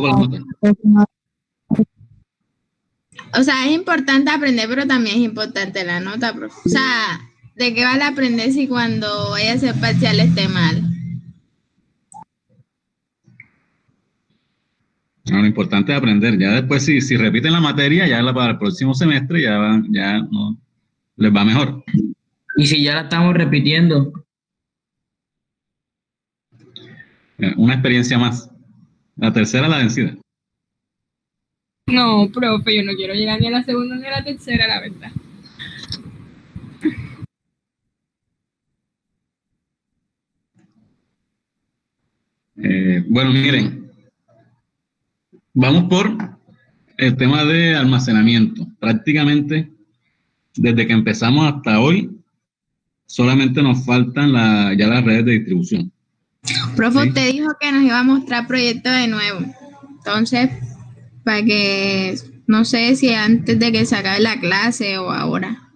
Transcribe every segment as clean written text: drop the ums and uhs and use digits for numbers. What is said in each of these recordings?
hago con las notas. O sea, es importante aprender, pero también es importante la nota, profe. O sea, ¿de qué vale aprender si cuando vaya a hacer parcial esté mal? No, lo importante es aprender. Ya después, si repiten la materia, ya para el próximo semestre ya no, les va mejor. Y si ya la estamos repitiendo. Una experiencia más. La tercera, la vencida. No, profe, yo no quiero llegar ni a la segunda ni a la tercera, la verdad. Bueno, miren, vamos por el tema de almacenamiento. Prácticamente, desde que empezamos hasta hoy, solamente nos faltan ya las redes de distribución. Profe, ¿Sí? usted dijo que nos iba a mostrar proyectos de nuevo. Entonces, para que, no sé si antes de que se acabe la clase o ahora.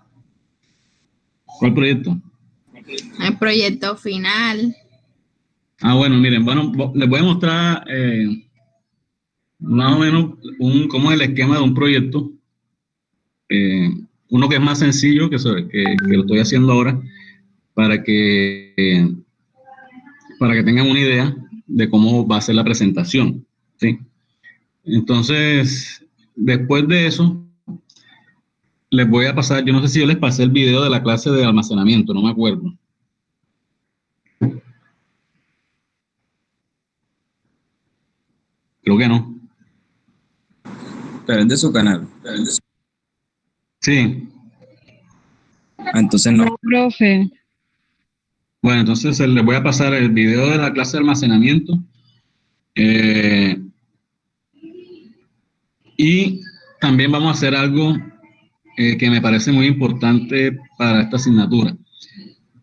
¿Cuál proyecto? El proyecto final. Bueno, miren, les voy a mostrar más o menos cómo es el esquema de un proyecto. Uno que es más sencillo, que lo estoy haciendo ahora, para que tengan una idea de cómo va a ser la presentación, ¿sí? Entonces, después de eso, les voy a pasar, yo no sé si yo les pasé el video de la clase de almacenamiento, no me acuerdo. Creo que no. Pero es de su canal. Sí. Entonces no. No, profe. Bueno, entonces les voy a pasar el video de la clase de almacenamiento. Y también vamos a hacer algo que me parece muy importante para esta asignatura.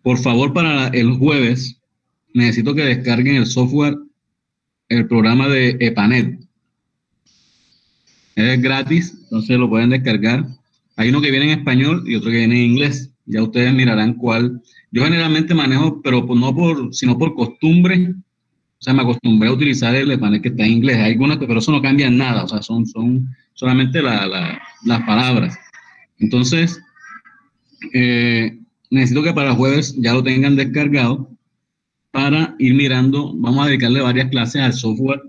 Por favor, para el jueves, necesito que descarguen el software, el programa de EPANET. Es gratis, entonces lo pueden descargar. Hay uno que viene en español y otro que viene en inglés. Ya ustedes mirarán cuál. Yo generalmente manejo, pero sino por costumbre. O sea, me acostumbré a utilizar el EPANET que está en inglés. Hay algunas, pero eso no cambia en nada. O sea, son solamente las palabras. Entonces, necesito que para el jueves ya lo tengan descargado para ir mirando. Vamos a dedicarle varias clases al software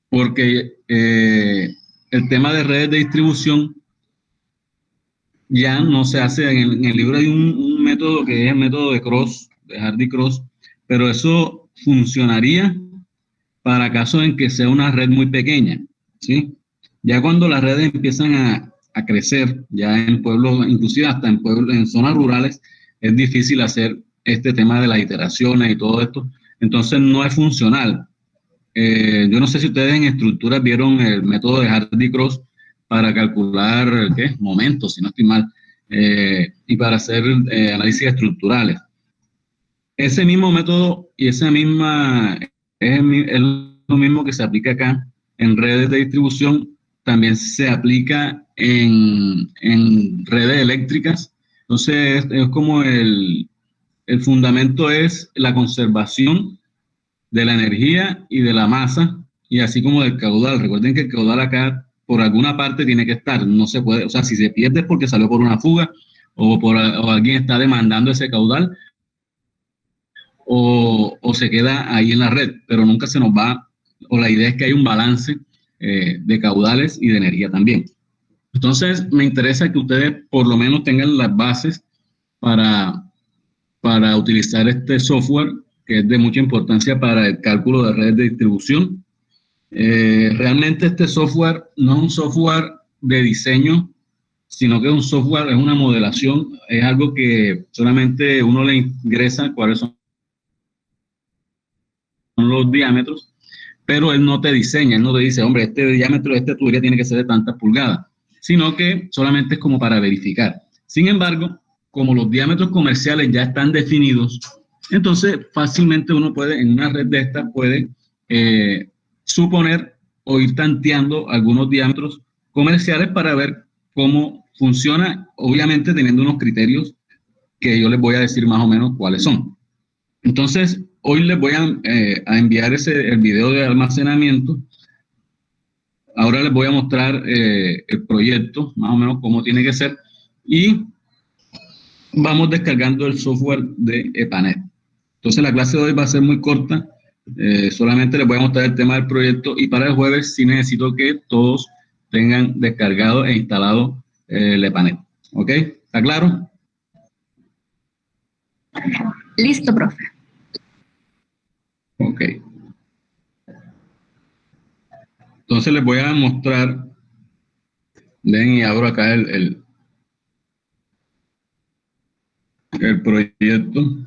porque el tema de redes de distribución ya no se hace. En el libro hay un método que es el método de Hardy-Cross, pero eso funcionaría para casos en que sea una red muy pequeña, ¿sí? Ya cuando las redes empiezan a crecer, ya en pueblos, inclusive hasta en zonas rurales, es difícil hacer este tema de las iteraciones y todo esto, entonces no es funcional. Yo no sé si ustedes en estructuras vieron el método de Hardy-Cross para calcular momentos, si no estoy mal, y para hacer análisis estructurales. Ese mismo método y esa misma es lo mismo que se aplica acá en redes de distribución, también se aplica en redes eléctricas. Entonces es como el fundamento es la conservación de la energía y de la masa, y así como del caudal. Recuerden que el caudal acá por alguna parte tiene que estar, no se puede, o sea, si se pierde es porque salió por una fuga o alguien está demandando ese caudal o se queda ahí en la red, pero nunca se nos va, o la idea es que hay un balance de caudales y de energía también. Entonces me interesa que ustedes por lo menos tengan las bases para utilizar este software que es de mucha importancia para el cálculo de redes de distribución. Realmente este software no es un software de diseño, sino que es un software, es una modelación, es algo que solamente uno le ingresa cuáles son los diámetros, pero él no te diseña, él no te dice, hombre, este diámetro de esta tubería tiene que ser de tantas pulgadas, sino que solamente es como para verificar. Sin embargo, como los diámetros comerciales ya están definidos, entonces fácilmente uno puede, en una red de estas, puede suponer o ir tanteando algunos diámetros comerciales para ver cómo funciona, obviamente teniendo unos criterios que yo les voy a decir más o menos cuáles son. Entonces, hoy les voy a enviar el video de almacenamiento ahora les voy a mostrar el proyecto, más o menos cómo tiene que ser, y vamos descargando el software de EPANET. Entonces la clase de hoy va a ser muy corta, solamente les voy a mostrar el tema del proyecto, y para el jueves sí necesito que todos tengan descargado e instalado el EPANET. ¿Ok? ¿Está claro? Listo, profe. Ok. Entonces les voy a mostrar, ven y abro acá el proyecto.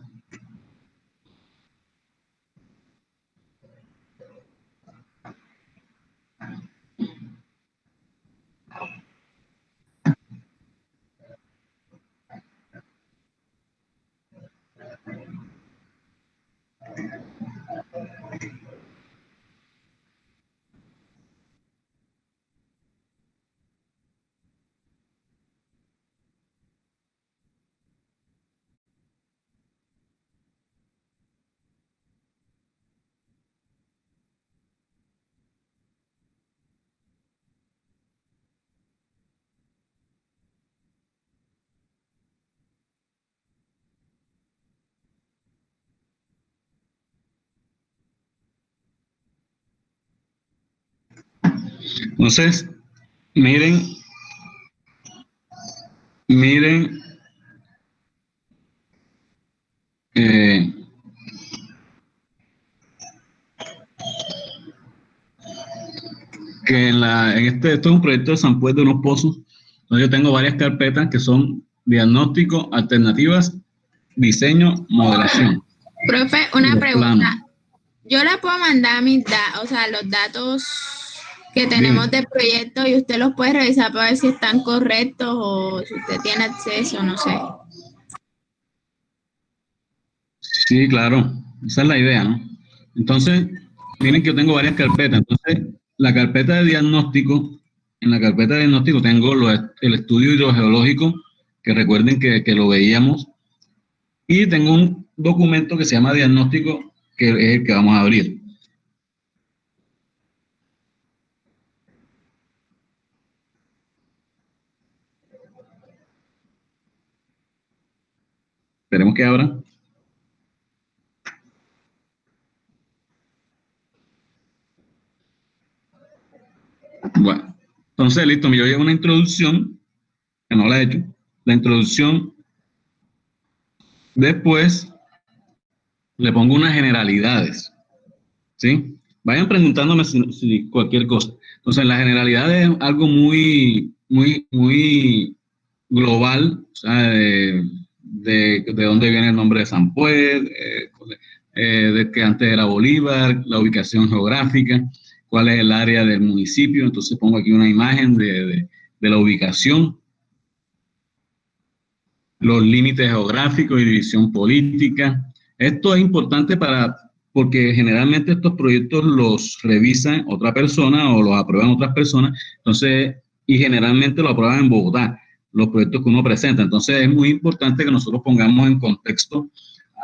Entonces, miren eh, que esto es un proyecto de San Pues de unos pozos. Entonces yo tengo varias carpetas que son diagnóstico, alternativas, diseño, modelación. Profe, una Los pregunta. planos. Yo le puedo mandar mis datos, o sea, los datos que tenemos Dime. del proyecto y usted los puede revisar para ver si están correctos o si usted tiene acceso, no sé. Sí, claro. Esa es la idea, ¿no? Entonces, miren que yo tengo varias carpetas. Entonces, la carpeta de diagnóstico, en la carpeta de diagnóstico tengo el estudio hidrogeológico, que recuerden que lo veíamos, y tengo un documento que se llama diagnóstico, que es el que vamos a abrir. Esperemos que abra. Bueno, entonces listo, yo llevo una introducción, que no la he hecho. La introducción, después le pongo unas generalidades, ¿sí? Vayan preguntándome si cualquier cosa. Entonces, la generalidad es algo muy global, o sea, de dónde viene el nombre de San Pues, de que antes era Bolívar, la ubicación geográfica, cuál es el área del municipio. Entonces pongo aquí una imagen de la ubicación, los límites geográficos y división política. Esto es importante porque generalmente estos proyectos los revisan otra persona o los aprueban otras personas, entonces, y generalmente lo aprueban en Bogotá, los proyectos que uno presenta. Entonces es muy importante que nosotros pongamos en contexto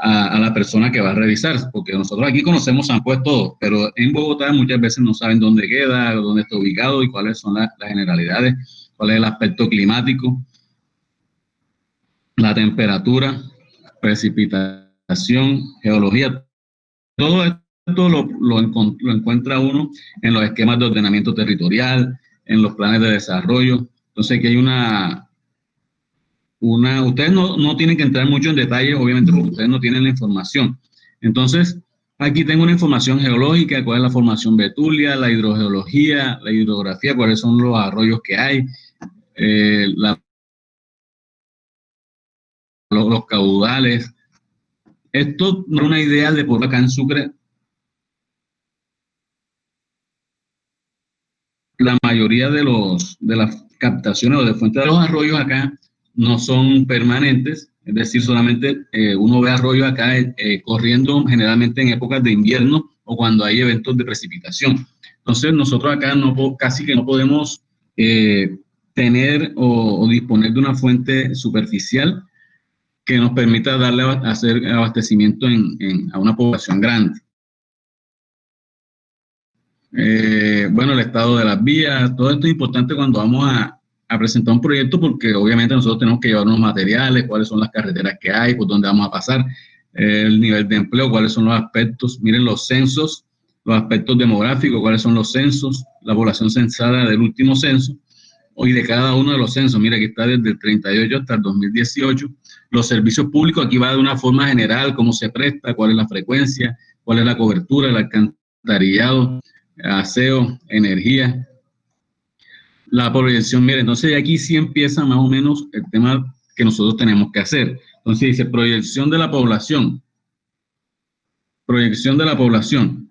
a la persona que va a revisar, porque nosotros aquí conocemos San Pues todo, pero en Bogotá muchas veces no saben dónde queda, dónde está ubicado y cuáles son las generalidades, cuál es el aspecto climático, la temperatura, precipitación, geología. Todo esto lo encuentra uno en los esquemas de ordenamiento territorial, en los planes de desarrollo. Entonces aquí hay ustedes no tienen que entrar mucho en detalle, obviamente, porque ustedes no tienen la información. Entonces, aquí tengo una información geológica, cuál es la formación betulia, la hidrogeología, la hidrografía, cuáles son los arroyos que hay, los caudales. Esto no es una idea de por acá en Sucre. La mayoría de las captaciones o de fuentes de los arroyos acá no son permanentes, es decir, solamente uno ve arroyos acá corriendo generalmente en épocas de invierno o cuando hay eventos de precipitación. Entonces nosotros acá casi que no podemos tener o disponer de una fuente superficial que nos permita hacer abastecimiento a una población grande. Bueno, el estado de las vías, todo esto es importante cuando vamos a presentar un proyecto porque obviamente nosotros tenemos que llevar unos materiales, cuáles son las carreteras que hay, por dónde vamos a pasar, el nivel de empleo, cuáles son los aspectos, miren los censos, los aspectos demográficos, cuáles son los censos, la población censada del último censo, y de cada uno de los censos, mira que está desde el 38 hasta el 2018, los servicios públicos, aquí va de una forma general, cómo se presta, cuál es la frecuencia, cuál es la cobertura, el alcantarillado, aseo, energía, la proyección, mire, entonces aquí sí empieza más o menos el tema que nosotros tenemos que hacer. Entonces dice proyección de la población, proyección de la población.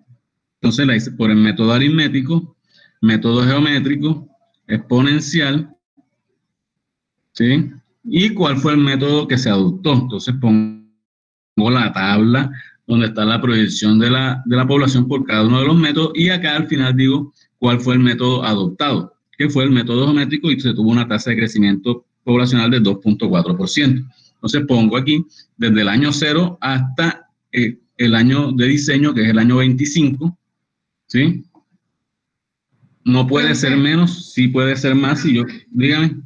Entonces la dice por el método aritmético, método geométrico, exponencial, ¿sí? ¿Y cuál fue el método que se adoptó? Entonces pongo la tabla donde está la proyección de la población por cada uno de los métodos y acá al final digo cuál fue el método adoptado, que fue el método geométrico y se tuvo una tasa de crecimiento poblacional de 2.4%. Entonces pongo aquí desde el año 0 hasta el año de diseño, que es el año 25, ¿sí? No puede ser menos, sí puede ser más, y yo, dígame.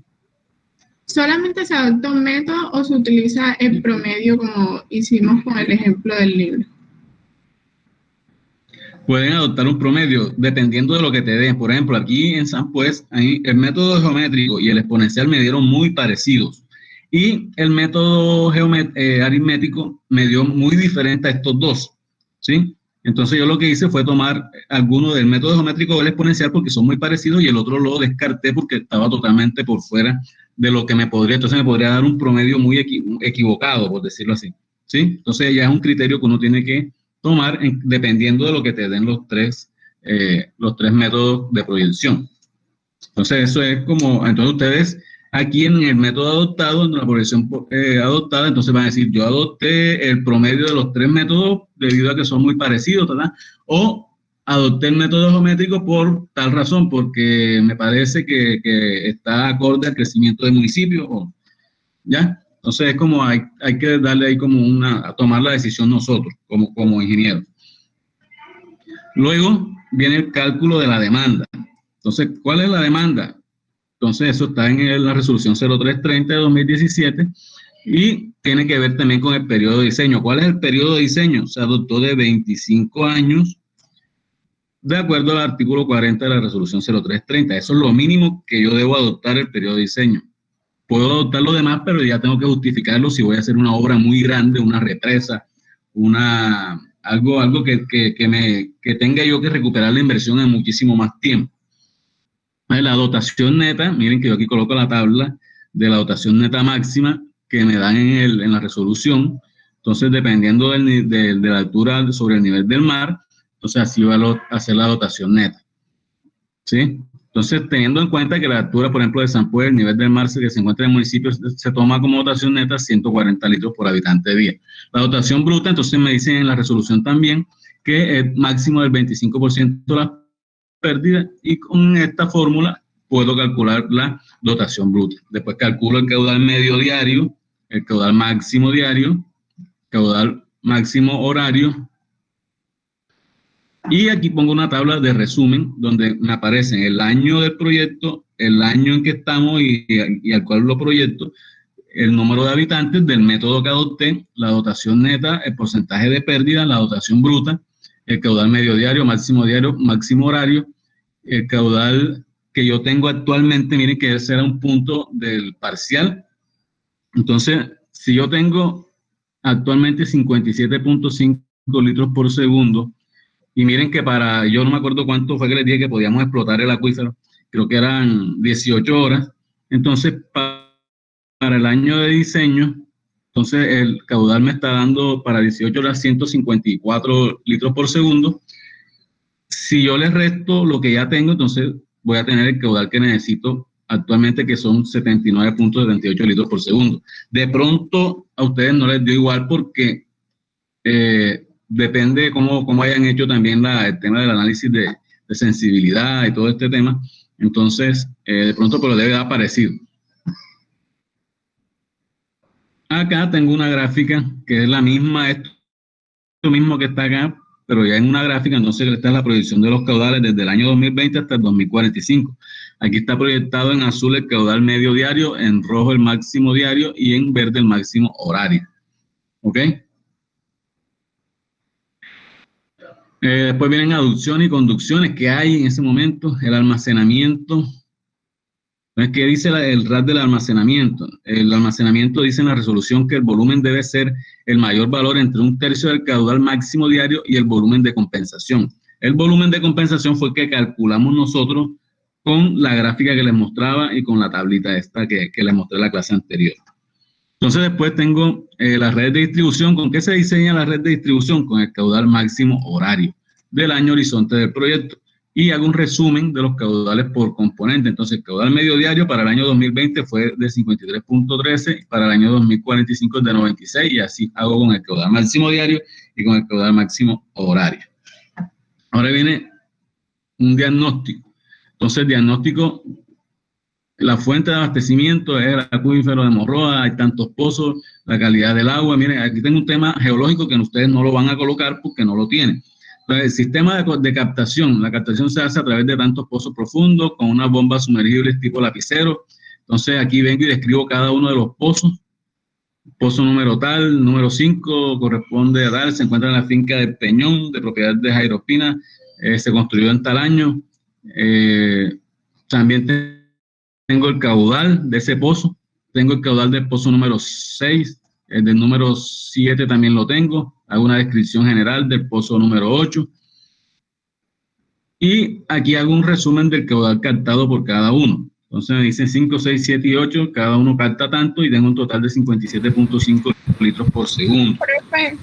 ¿Solamente se adopta un método o se utiliza el promedio como hicimos con el ejemplo del libro? Pueden adoptar un promedio dependiendo de lo que te den. Por ejemplo, aquí en San Pues, ahí el método geométrico y el exponencial me dieron muy parecidos. Y el método aritmético me dio muy diferente a estos dos, ¿sí? Entonces yo lo que hice fue tomar alguno del método geométrico o el exponencial porque son muy parecidos y el otro lo descarté porque estaba totalmente por fuera de lo que me podría, entonces me podría dar un promedio muy equivocado, por decirlo así, ¿sí? Entonces ya es un criterio que uno tiene que tomar dependiendo de lo que te den los tres métodos de proyección. Entonces eso es como, entonces ustedes aquí en el método adoptado, en la proyección adoptada, entonces van a decir, yo adopté el promedio de los tres métodos debido a que son muy parecidos, ¿verdad? O adopté el método geométrico por tal razón, porque me parece que está acorde al crecimiento del municipio, ¿ya? Entonces es como hay que darle ahí como a tomar la decisión nosotros, como ingenieros. Luego viene el cálculo de la demanda. Entonces, ¿cuál es la demanda? Entonces, eso está en la resolución 0330 de 2017 y tiene que ver también con el periodo de diseño. ¿Cuál es el periodo de diseño? Se adoptó de 25 años de acuerdo al artículo 40 de la resolución 0330. Eso es lo mínimo que yo debo adoptar el periodo de diseño. Puedo adoptar lo demás, pero ya tengo que justificarlo si voy a hacer una obra muy grande, una represa, algo que tenga yo que recuperar la inversión en muchísimo más tiempo. La dotación neta, miren que yo aquí coloco la tabla de la dotación neta máxima que me dan en la resolución. Entonces, dependiendo de la altura sobre el nivel del mar, entonces así va a hacer la dotación neta. ¿Sí? Entonces, teniendo en cuenta que la altura, por ejemplo, de San Pues, el nivel del mar que se encuentra en el municipio, se toma como dotación neta 140 litros por habitante día. La dotación bruta, entonces me dicen en la resolución también que es máximo del 25% de la pérdida y con esta fórmula puedo calcular la dotación bruta. Después calculo el caudal medio diario, el caudal máximo diario, caudal máximo horario. Y aquí pongo una tabla de resumen donde me aparecen el año del proyecto, el año en que estamos y al cual lo proyecto, el número de habitantes del método que adopté, la dotación neta, el porcentaje de pérdida, la dotación bruta, el caudal medio diario, máximo horario, el caudal que yo tengo actualmente, miren que ese era un punto del parcial. Entonces, si yo tengo actualmente 57.5 litros por segundo, y miren que yo no me acuerdo cuánto fue que les dije que podíamos explotar el acuífero, creo que eran 18 horas, entonces para el año de diseño, entonces el caudal me está dando para 18 horas 154 litros por segundo. Si yo les resto lo que ya tengo, entonces voy a tener el caudal que necesito actualmente, que son 79.78 litros por segundo. De pronto a ustedes no les dio igual porque depende de cómo hayan hecho también el tema del análisis de sensibilidad y todo este tema. Entonces, de pronto, pero debe dar parecido. Acá tengo una gráfica que es la misma, esto mismo que está acá, pero ya en una gráfica. Entonces esta es la proyección de los caudales desde el año 2020 hasta el 2045. Aquí está proyectado en azul el caudal medio diario, en rojo el máximo diario y en verde el máximo horario. ¿Ok? Después vienen aducciones y conducciones que hay en ese momento, el almacenamiento. Entonces, ¿qué dice el RAD del almacenamiento? El almacenamiento dice en la resolución que el volumen debe ser el mayor valor entre 1/3 del caudal máximo diario y el volumen de compensación. El volumen de compensación fue el que calculamos nosotros con la gráfica que les mostraba y con la tablita esta que les mostré en la clase anterior. Entonces después tengo la red de distribución. ¿Con qué se diseña la red de distribución? Con el caudal máximo horario del año horizonte del proyecto. Y hago un resumen de los caudales por componente. Entonces el caudal medio diario para el año 2020 fue de 53.13, para el año 2045 es de 96, y así hago con el caudal máximo diario y con el caudal máximo horario. Ahora viene un diagnóstico. Entonces el diagnóstico, la fuente de abastecimiento es el acuífero de Morroa, hay tantos pozos, la calidad del agua. Miren, aquí tengo un tema geológico que ustedes no lo van a colocar porque no lo tienen. Entonces, el sistema de captación, la captación se hace a través de tantos pozos profundos con unas bombas sumergibles tipo lapicero. Entonces, aquí vengo y describo cada uno de los pozos. Pozo número tal, número 5, corresponde a tal, se encuentra en la finca del Peñón, de propiedad de Jairo Espina, se construyó en tal año. También tengo el caudal de ese pozo, tengo el caudal del pozo número 6, el del número 7 también lo tengo, hago una descripción general del pozo número 8, y aquí hago un resumen del caudal captado por cada uno. Entonces me dicen 5, 6, 7 y 8, cada uno capta tanto y tengo un total de 57.5 litros por segundo. Profe,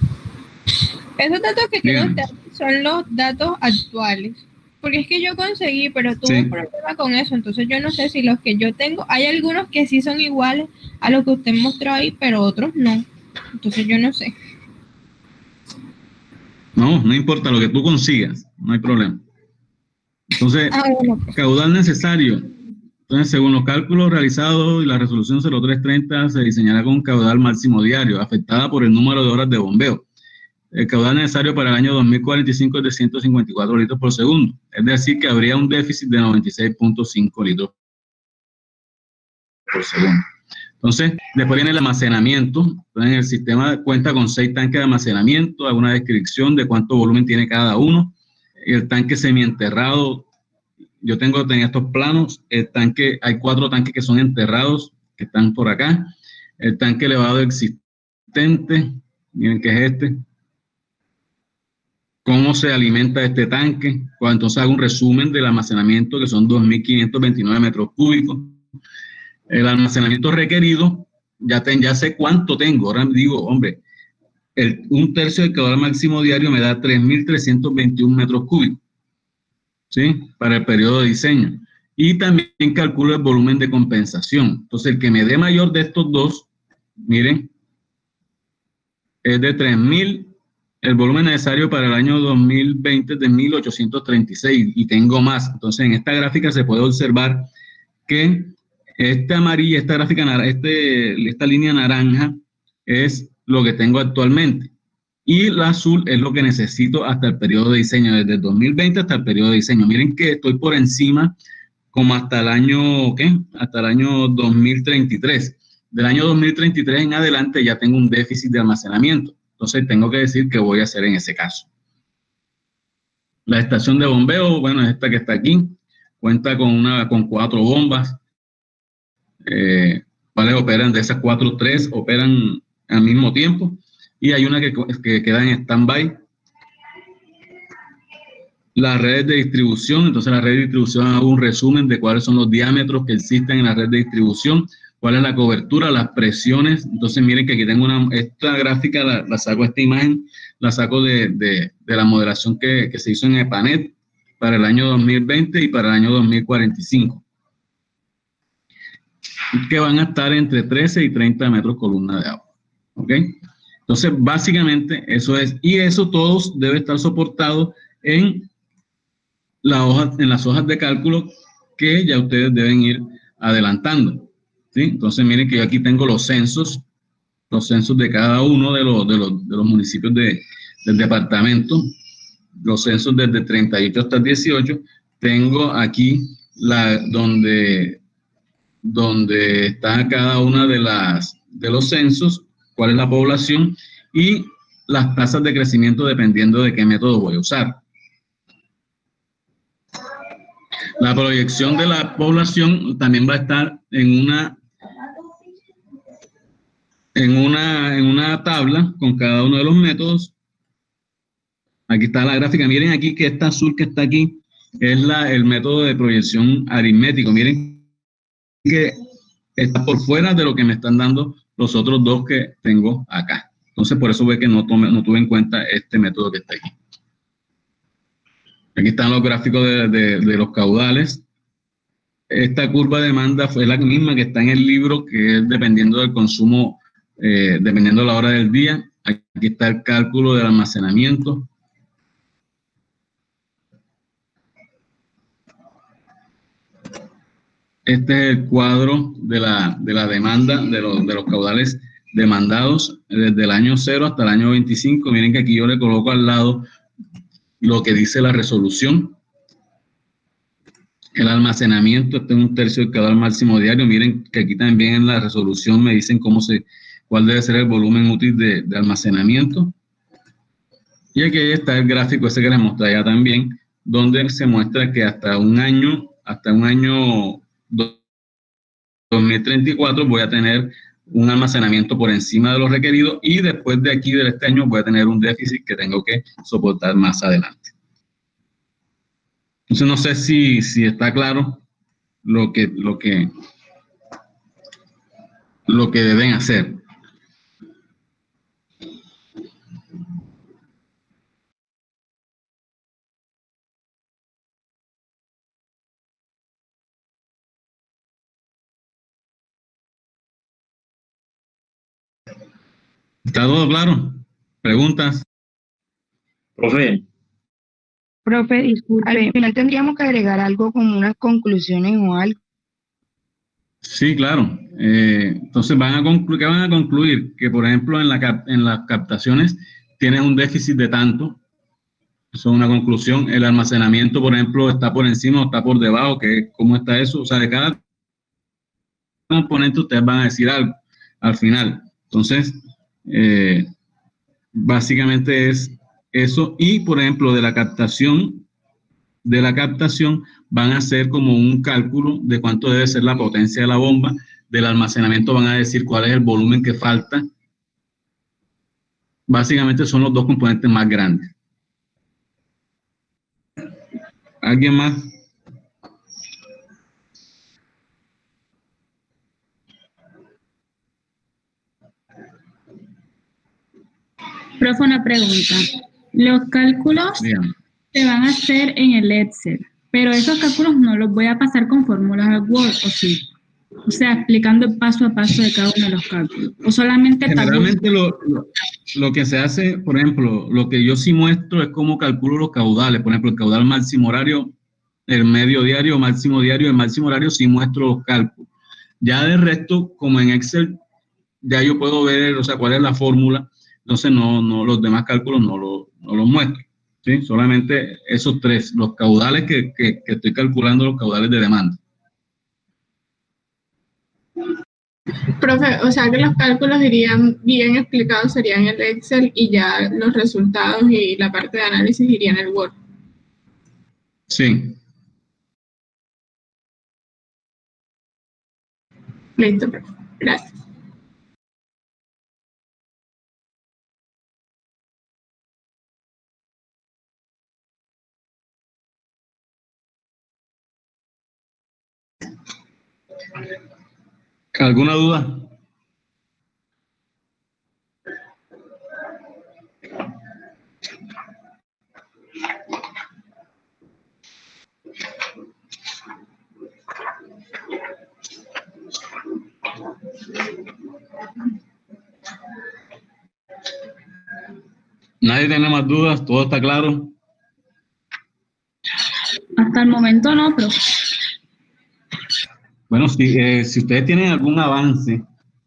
esos datos que tiene usted son los datos actuales. Porque es que yo conseguí, pero tuve un problema con eso. Entonces yo no sé si los que yo tengo, hay algunos que sí son iguales a lo que usted mostró ahí, pero otros no. Entonces yo no sé. No importa lo que tú consigas, no hay problema. Entonces, bueno. Caudal necesario. Entonces, según los cálculos realizados y la resolución 0330, se diseñará con un caudal máximo diario, afectada por el número de horas de bombeo. El caudal necesario para el año 2045 es de 154 litros por segundo. Es decir, que habría un déficit de 96.5 litros por segundo. Entonces, después viene el almacenamiento. Entonces, el sistema cuenta con 6 tanques de almacenamiento, hago una descripción de cuánto volumen tiene cada uno. El tanque semienterrado, yo tengo en estos planos, el tanque, hay 4 tanques que son enterrados, que están por acá. El tanque elevado existente, miren que es este. ¿Cómo se alimenta este tanque? Pues entonces hago un resumen del almacenamiento, que son 2.529 metros cúbicos. El almacenamiento requerido, ya sé cuánto tengo. Ahora digo, hombre, 1/3 del caudal máximo diario me da 3.321 metros cúbicos, ¿sí? Para el periodo de diseño. Y también calculo el volumen de compensación. Entonces, el que me dé mayor de estos dos, miren, es de 3.000. El volumen necesario para el año 2020 es de 1.836 y tengo más. Entonces, en esta gráfica se puede observar que esta amarilla, esta gráfica, esta línea naranja es lo que tengo actualmente. Y la azul es lo que necesito hasta el periodo de diseño, desde el 2020 hasta el periodo de diseño. Miren que estoy por encima como hasta el año, hasta el año 2033. Del año 2033 en adelante ya tengo un déficit de almacenamiento. Entonces tengo que decir qué voy a hacer en ese caso. La estación de bombeo, bueno, es esta que está aquí. Cuenta con 4 bombas. ¿Cuáles operan? De esas 4, 3 operan al mismo tiempo. Y hay una que queda en stand-by. Las redes de distribución, entonces la red de distribución hago un resumen de cuáles son los diámetros que existen en la red de distribución, cuál es la cobertura, las presiones. Entonces miren que aquí tengo esta gráfica, la saco, esta imagen, la saco de la modelación que se hizo en EPANET para el año 2020 y para el año 2045, que van a estar entre 13 y 30 metros columna de agua. ¿Ok? Entonces, básicamente eso es, y eso todos debe estar soportado en las hojas de cálculo que ya ustedes deben ir adelantando, ¿sí? Entonces, miren que yo aquí tengo los censos de cada uno de los municipios del departamento. los censos desde 38 hasta el 18, tengo aquí donde está cada una de los censos, cuál es la población y las tasas de crecimiento dependiendo de qué método voy a usar. La proyección de la población también va a estar en una tabla con cada uno de los métodos. Aquí está la gráfica. Miren aquí que esta azul que está aquí es el método de proyección aritmético. Miren que está por fuera de lo que me están dando los otros dos que tengo acá. Entonces, por eso ve que no tuve en cuenta este método que está aquí. Aquí están los gráficos de los caudales. Esta curva de demanda es la misma que está en el libro, que es dependiendo del consumo, dependiendo de la hora del día. Aquí está el cálculo del almacenamiento. Este es el cuadro de la demanda, de los caudales demandados desde el año 0 hasta el año 25. Miren que aquí yo le coloco al lado lo que dice la resolución. El almacenamiento, este es 1/3 del caudal máximo diario. Miren que aquí también en la resolución me dicen cuál debe ser el volumen útil de almacenamiento. Y aquí está el gráfico ese que les mostré ya también, donde se muestra que hasta un año 2034 voy a tener un almacenamiento por encima de lo requerido y después de aquí de este año voy a tener un déficit que tengo que soportar más adelante. Entonces no sé si está claro lo que deben hacer. ¿Está todo claro? ¿Preguntas? Profe, disculpe, al final tendríamos que agregar algo como unas conclusiones o algo. Sí, claro. Entonces, ¿qué van a concluir? Que, por ejemplo, en las captaciones tienes un déficit de tanto. Eso es una conclusión. El almacenamiento, por ejemplo, está por encima o está por debajo. ¿Cómo está eso? O sea, de cada componente ustedes van a decir algo al final. Entonces, básicamente es eso. Y, por ejemplo, de la captación van a hacer como un cálculo de cuánto debe ser la potencia de la bomba. Del almacenamiento van a decir cuál es el volumen que falta. Básicamente son los dos componentes más grandes. ¿Alguien más? Profe, una pregunta. Los cálculos Bien. se van a hacer en el Excel, pero esos cálculos no los voy a pasar con fórmulas al Word, ¿o sí? O sea, explicando paso a paso de cada uno de los cálculos. O solamente Generalmente lo que se hace, por ejemplo, lo que yo sí muestro es cómo calculo los caudales. Por ejemplo, el caudal máximo horario, el medio diario, máximo diario, el máximo horario, sí muestro los cálculos. Ya de resto, como en Excel, ya yo puedo ver, o sea, cuál es la fórmula. Entonces, no los demás cálculos no los muestro. ¿Sí? Solamente esos tres, los caudales que estoy calculando, los caudales de demanda. Profe, o sea que los cálculos irían bien explicados, serían en el Excel y ya los resultados y la parte de análisis irían en el Word. Sí. Listo, profe. Gracias. ¿Alguna duda? ¿Nadie tiene más dudas? ¿Todo está claro? hasta el momento no, profe. Bueno, si ustedes tienen algún avance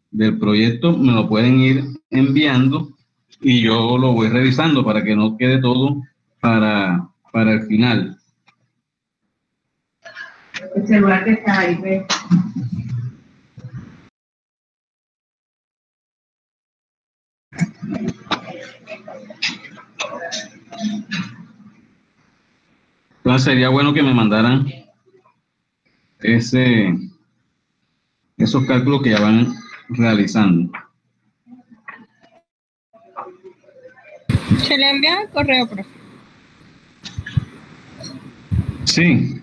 del proyecto, me lo pueden ir enviando y yo lo voy revisando para que no quede todo para el final. El celular que está ahí, ¿ves? Entonces sería bueno que me mandaran esos cálculos que ya van realizando. Se le envía el correo, profe. Sí.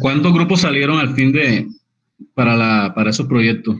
¿Cuántos grupos salieron al fin para esos proyectos?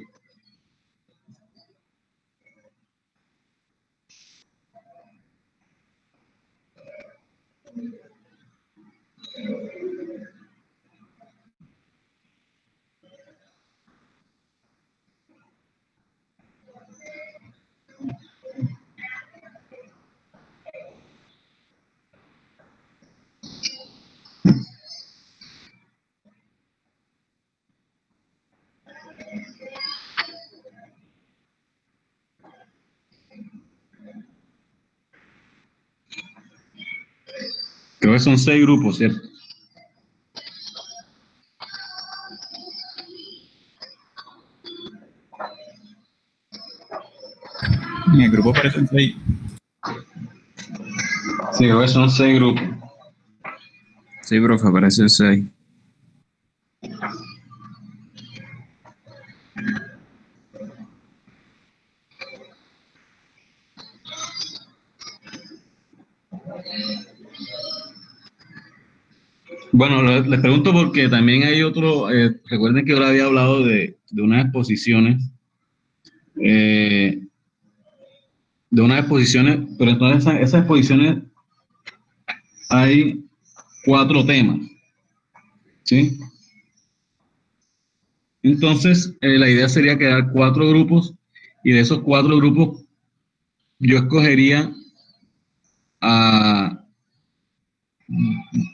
Creo que son 6 grupos, ¿cierto? En el grupo aparecen 6. Sí, creo que son 6 grupos. Sí, profe, aparecen 6. Bueno, les pregunto porque también hay otro, recuerden que ahora había hablado de unas exposiciones, pero entonces esas exposiciones hay 4 temas, ¿sí? Entonces, la idea sería crear 4 grupos y de esos 4 grupos yo escogería a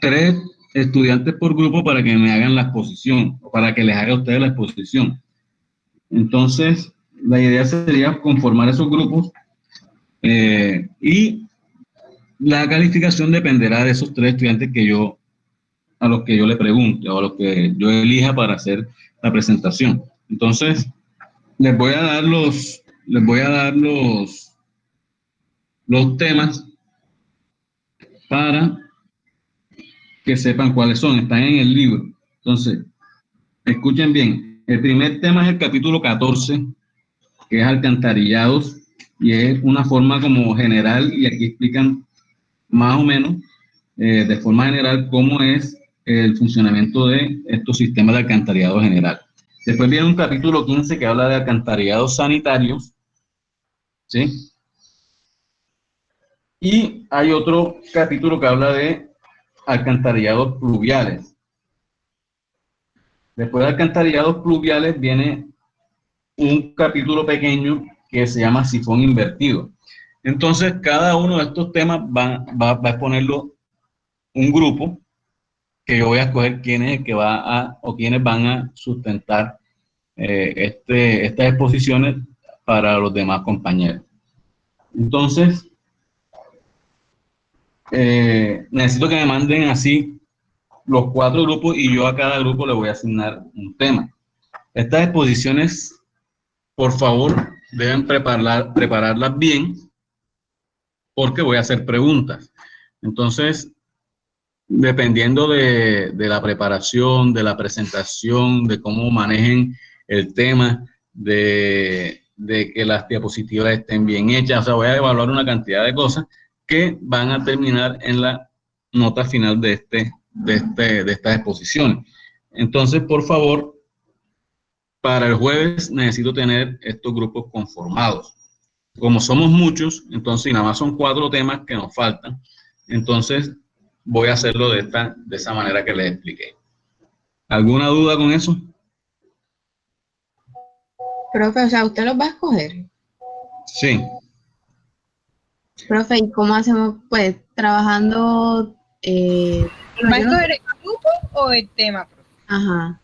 3 estudiantes por grupo para que me hagan la exposición, o para que les haga a ustedes la exposición. Entonces, la idea sería conformar esos grupos y la calificación dependerá de esos 3 estudiantes a los que yo le pregunte o a los que yo elija para hacer la presentación. Entonces, les voy a dar los temas para que sepan cuáles son, están en el libro. Entonces, escuchen bien, el primer tema es el capítulo 14, que es alcantarillados, y es una forma como general, y aquí explican más o menos, de forma general, cómo es el funcionamiento de estos sistemas de alcantarillado general. Después viene un capítulo 15 que habla de alcantarillados sanitarios, ¿sí? Y hay otro capítulo que habla de alcantarillados pluviales. Después de alcantarillados pluviales viene un capítulo pequeño que se llama sifón invertido. Entonces, cada uno de estos temas va a exponerlo un grupo que yo voy a escoger quién es el que quiénes van a sustentar estas exposiciones para los demás compañeros. Entonces, necesito que me manden así los 4 grupos y yo a cada grupo le voy a asignar un tema. Estas exposiciones, por favor, deben prepararlas bien porque voy a hacer preguntas. Entonces, dependiendo de la preparación, de la presentación, de cómo manejen el tema, de que las diapositivas estén bien hechas, o sea, voy a evaluar una cantidad de cosas que van a terminar en la nota final de estas exposiciones. Entonces, por favor, para el jueves necesito tener estos grupos conformados. Como somos muchos, entonces nada más son 4 temas que nos faltan, entonces voy a hacerlo de esa manera que les expliqué. ¿Alguna duda con eso? Profe, o sea, ¿usted los va a escoger? Sí. Profe, ¿y cómo hacemos? Pues, trabajando... ¿Va a escoger el grupo o el tema, profe? Ajá.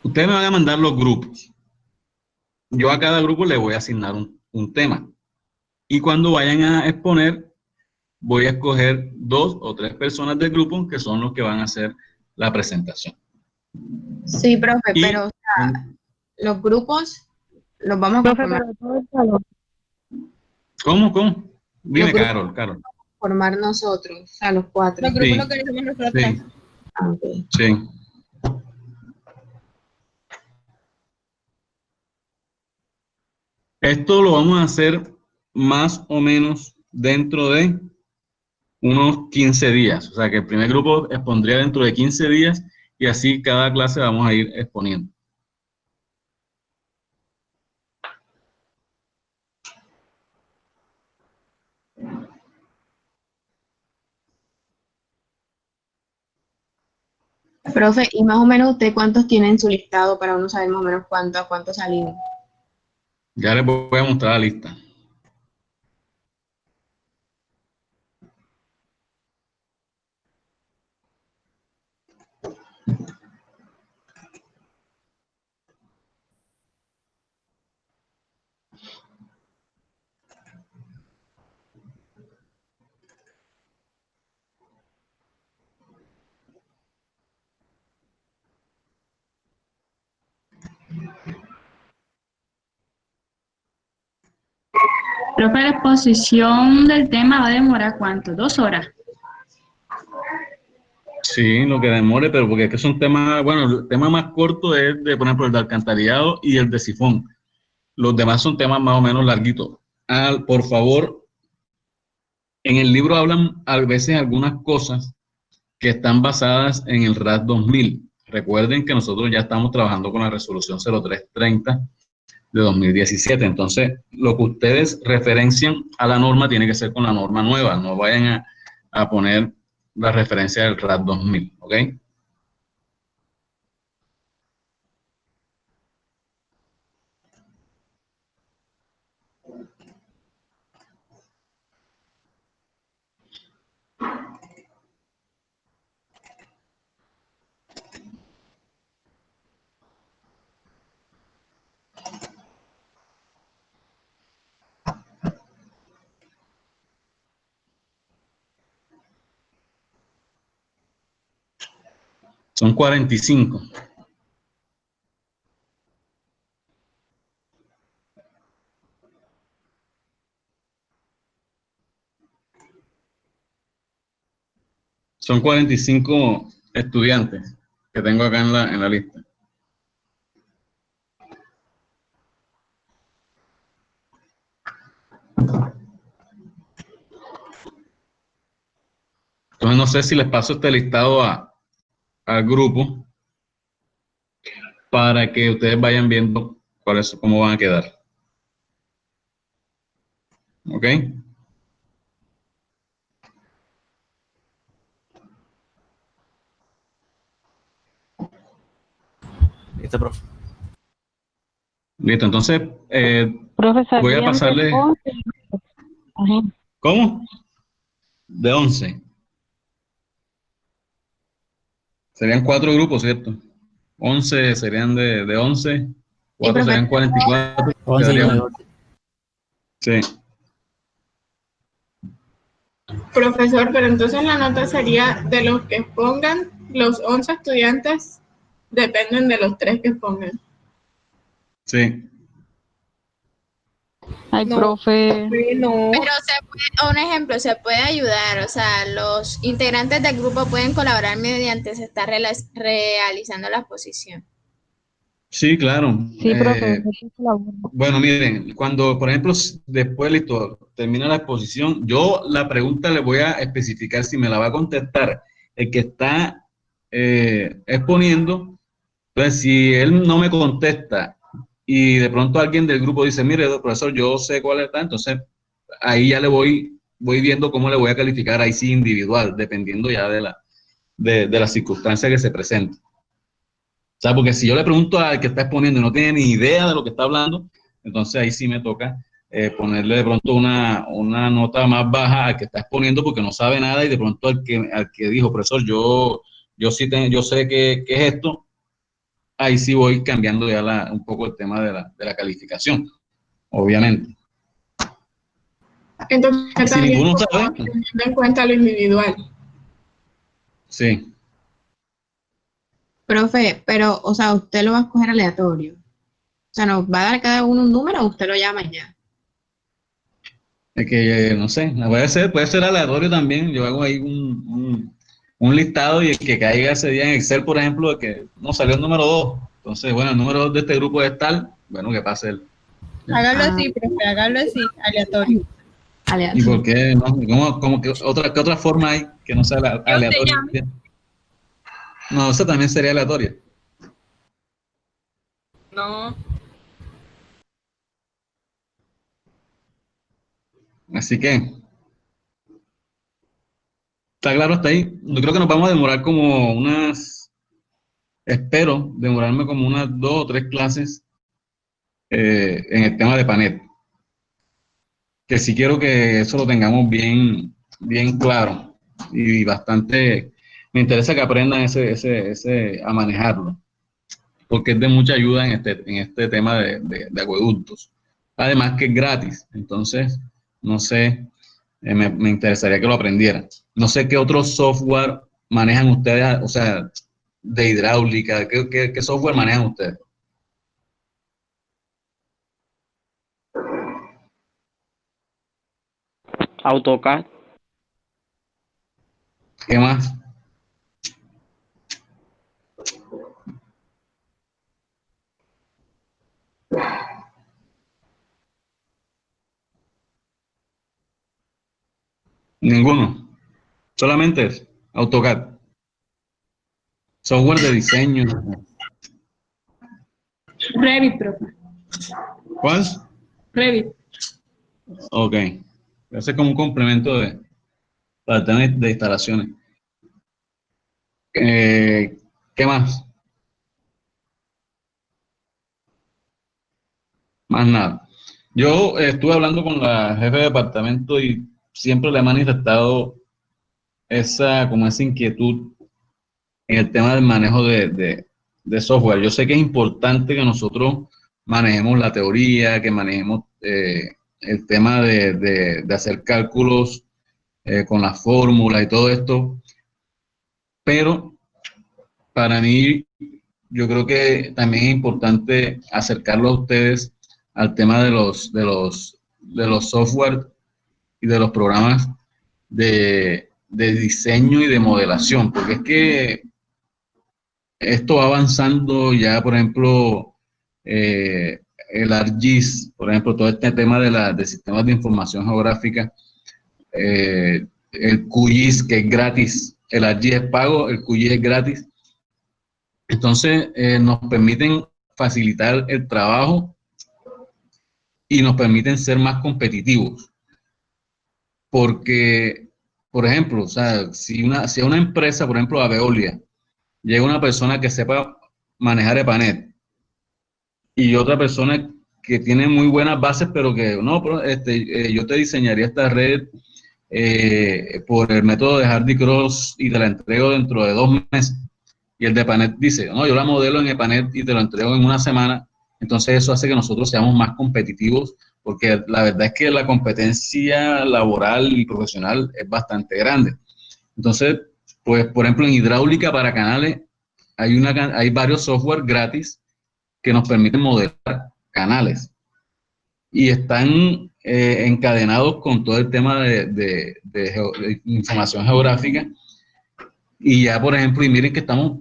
Ustedes me van a mandar los grupos. Yo a cada grupo le voy a asignar un tema. Y cuando vayan a exponer, voy a escoger 2 o 3 personas del grupo que son los que van a hacer la presentación. Sí, profe, Y- pero o sea, los grupos los vamos a conformar, ¿Cómo? Dime, Los grupos- Carol. formar nosotros, o sea, los 4. Los grupos Sí. lo organizamos nosotros. Sí, Ah, ok. sí. Esto lo vamos a hacer más o menos dentro de unos 15 días. O sea que el primer grupo expondría dentro de 15 días y así cada clase vamos a ir exponiendo. Profe, y más o menos usted cuántos tiene en su listado para uno saber más o menos a cuánto salimos. Ya les voy a mostrar la lista. Profe, la exposición del tema va a demorar ¿cuánto? 2 horas. Sí, lo que demore, pero porque es que son temas, bueno, el tema más corto es de, por ejemplo, el de alcantarillado y el de sifón. Los demás son temas más o menos larguitos. Por favor, en el libro hablan a veces algunas cosas que están basadas en el RAS 2000. Recuerden que nosotros ya estamos trabajando con la resolución 0330 de 2017. Entonces, lo que ustedes referencian a la norma tiene que ser con la norma nueva. No vayan a poner la referencia del RAS 2000, ¿ok? Son 45. Son 45 estudiantes que tengo acá en la lista. Entonces, no sé si les paso este listado al grupo para que ustedes vayan viendo cómo van a quedar. ¿Ok? Listo, profe. Listo, entonces Profesor, voy a pasarle... Ajá. ¿Cómo? De 11. Serían 4 grupos, ¿cierto? 11 serían de 11, 4 serían 44. 11 y 1 de 8. Sí. Profesor, pero entonces la nota sería de los que expongan, los 11 estudiantes dependen de los 3 que expongan. Sí. Ay, No. profe. No. Pero un ejemplo, se puede ayudar, o sea, los integrantes del grupo pueden colaborar mediante se está realizando la exposición. Sí, claro. Sí, profe. Bueno, miren, cuando, por ejemplo, después listo, termina la exposición, yo la pregunta le voy a especificar si me la va a contestar el que está exponiendo. Entonces, si él no me contesta y de pronto alguien del grupo dice, mire, profesor, yo sé cuál está, entonces ahí ya le voy viendo cómo le voy a calificar, ahí sí individual, dependiendo ya de la circunstancia que se presente. O sea, porque si yo le pregunto al que está exponiendo y no tiene ni idea de lo que está hablando, entonces ahí sí me toca ponerle de pronto una nota más baja al que está exponiendo porque no sabe nada, y de pronto al que dijo, profesor, yo sé qué es esto, ahí sí voy cambiando ya un poco el tema de la calificación, obviamente. Entonces, Si también ninguno como sabe, teniendo en cuenta lo individual. sí. Profe, pero, o sea, usted lo va a escoger aleatorio. O sea, ¿nos va a dar cada uno un número o usted lo llama y ya? Es que, no sé, puede ser aleatorio también. Yo hago ahí un listado, y el que caiga ese día en Excel, por ejemplo, de que no salió el número 2. Entonces, bueno, el número 2 de este grupo es tal, bueno, que pase él. Hágalo así, profe, hágalo así, aleatorio. ¿Y por qué? No? ¿Cómo que qué otra forma hay que no sea aleatoria? No, esa también sería aleatoria. No. Así que, ¿está claro hasta ahí? Yo creo que nos vamos a demorar espero demorarme como unas 2 o 3 clases en el tema de Panet. Que sí quiero que eso lo tengamos bien, bien claro y bastante. Me interesa que aprendan a manejarlo, porque es de mucha ayuda en este tema de acueductos. Además que es gratis, entonces, no sé, me interesaría que lo aprendieran. No sé qué otro software manejan ustedes, o sea, de hidráulica, ¿qué software manejan ustedes? AutoCAD. ¿Qué más? Ninguno. Solamente es AutoCAD. Software de diseño. Revit, profe. ¿Cuál? Revit. Ok. Ese es como un complemento para el tema de instalaciones. ¿Qué más? Más nada. Yo estuve hablando con la jefe de departamento y siempre le he manifestado como esa inquietud en el tema del manejo de software. Yo sé que es importante que nosotros manejemos la teoría, que manejemos el tema de hacer cálculos con las fórmulas y todo esto, pero para mí yo creo que también es importante acercarlo a ustedes al tema de los software y de los programas de diseño y de modelación, porque es que esto va avanzando ya, por ejemplo, el ArcGIS, por ejemplo, todo este tema de sistemas de información geográfica, el QGIS, que es gratis, el ArcGIS es pago, el QGIS es gratis. Entonces, nos permiten facilitar el trabajo y nos permiten ser más competitivos. Porque, por ejemplo, o sea, si a una empresa, por ejemplo, a Veolia, llega una persona que sepa manejar EPANET y otra persona que tiene muy buenas bases, pero que no, yo te diseñaría esta red por el método de Hardy-Cross y te la entrego dentro de 2 meses. Y el de EPANET dice, no, yo la modelo en EPANET y te lo entrego en 1 semana. Entonces eso hace que nosotros seamos más competitivos, porque la verdad es que la competencia laboral y profesional es bastante grande. Entonces, pues, por ejemplo, en hidráulica para canales hay varios software gratis que nos permiten modelar canales y están encadenados con todo el tema de información geográfica. Y ya, por ejemplo, y miren que estamos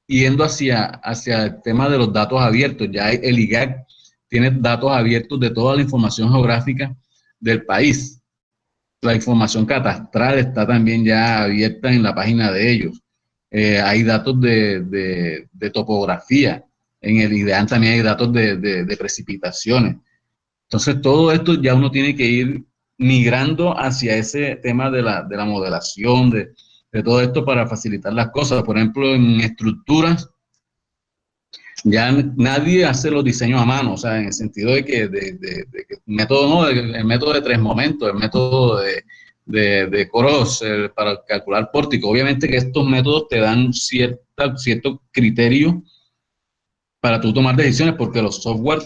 yendo hacia el tema de los datos abiertos. Ya el IGAC tiene datos abiertos de toda la información geográfica del país. La información catastral está también ya abierta en la página de ellos. Hay datos de topografía. En el IDEAN también hay datos de precipitaciones. Entonces, todo esto ya uno tiene que ir migrando hacia ese tema de la modelación, de todo esto para facilitar las cosas. Por ejemplo, en estructuras, ya nadie hace los diseños a mano, o sea, en el sentido de que, de que el método no, el método de 3 momentos, el método de Cross para calcular pórtico. Obviamente que estos métodos te dan cierto criterio para tú tomar decisiones, porque los software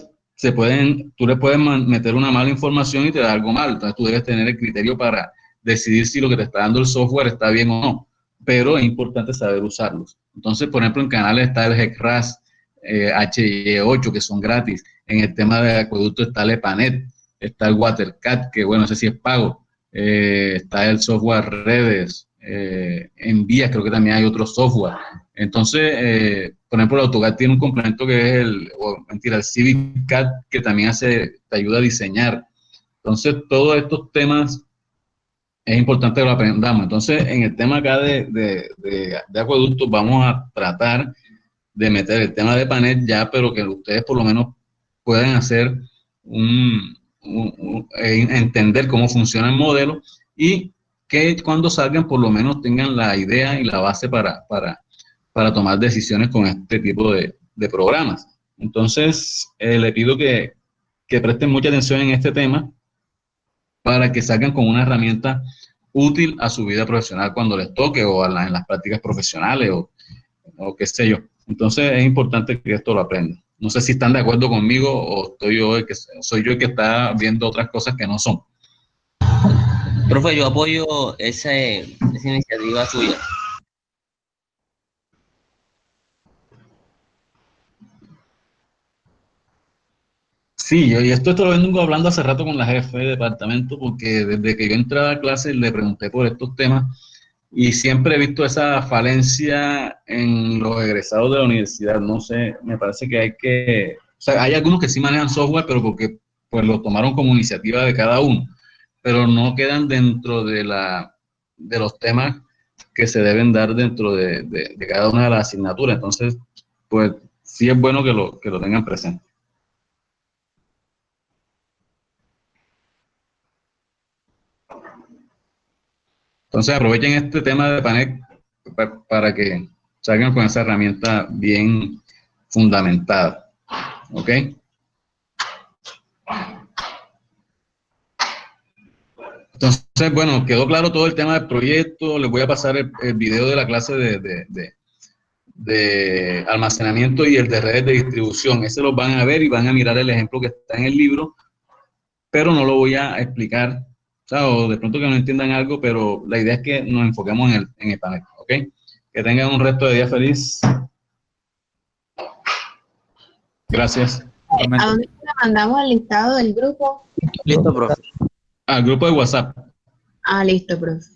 tú le puedes meter una mala información y te da algo mal, entonces tú debes tener el criterio para decidir si lo que te está dando el software está bien o no, pero es importante saber usarlos. Entonces, por ejemplo, en canales está el GECRAS, HY8, que son gratis. En el tema de acueducto está el EPANET, está el WaterCat, que bueno, no sé si es pago, está el software Redes, en vías creo que también hay otro software. Entonces, por ejemplo, el AutoCAD tiene un complemento que es el CivicCAD, que también te ayuda a diseñar. Entonces, todos estos temas es importante que lo aprendamos. Entonces, en el tema acá de acueductos, vamos a tratar de meter el tema de panel ya, pero que ustedes por lo menos puedan hacer entender cómo funciona el modelo y que cuando salgan por lo menos tengan la idea y la base para tomar decisiones con este tipo de programas. Entonces, le pido que presten mucha atención en este tema para que salgan con una herramienta útil a su vida profesional cuando les toque o en las prácticas profesionales o qué sé yo. Entonces es importante que esto lo aprendan. No sé si están de acuerdo conmigo o soy yo el que está viendo otras cosas que no son. Profe, yo apoyo esa iniciativa suya. Sí, y esto lo vengo hablando hace rato con la jefe de departamento, porque desde que yo entré a clase le pregunté por estos temas y siempre he visto esa falencia en los egresados de la universidad. No sé, me parece que o sea, hay algunos que sí manejan software, pero porque pues lo tomaron como iniciativa de cada uno, pero no quedan dentro de los temas que se deben dar dentro de cada una de las asignaturas. Entonces, pues sí es bueno que lo tengan presente. Entonces aprovechen este tema de panel para que salgan con esa herramienta bien fundamentada. ¿Ok? Entonces, bueno, quedó claro todo el tema del proyecto. Les voy a pasar el video de la clase de almacenamiento y el de redes de distribución. Ese los van a ver y van a mirar el ejemplo que está en el libro, pero no lo voy a explicar. O de pronto que no entiendan algo, pero la idea es que nos enfoquemos en el panel, ¿ok? Que tengan un resto de día feliz. Gracias. ¿A dónde le mandamos el listado del grupo? Listo, profe. Al grupo de WhatsApp. Ah, listo, profe.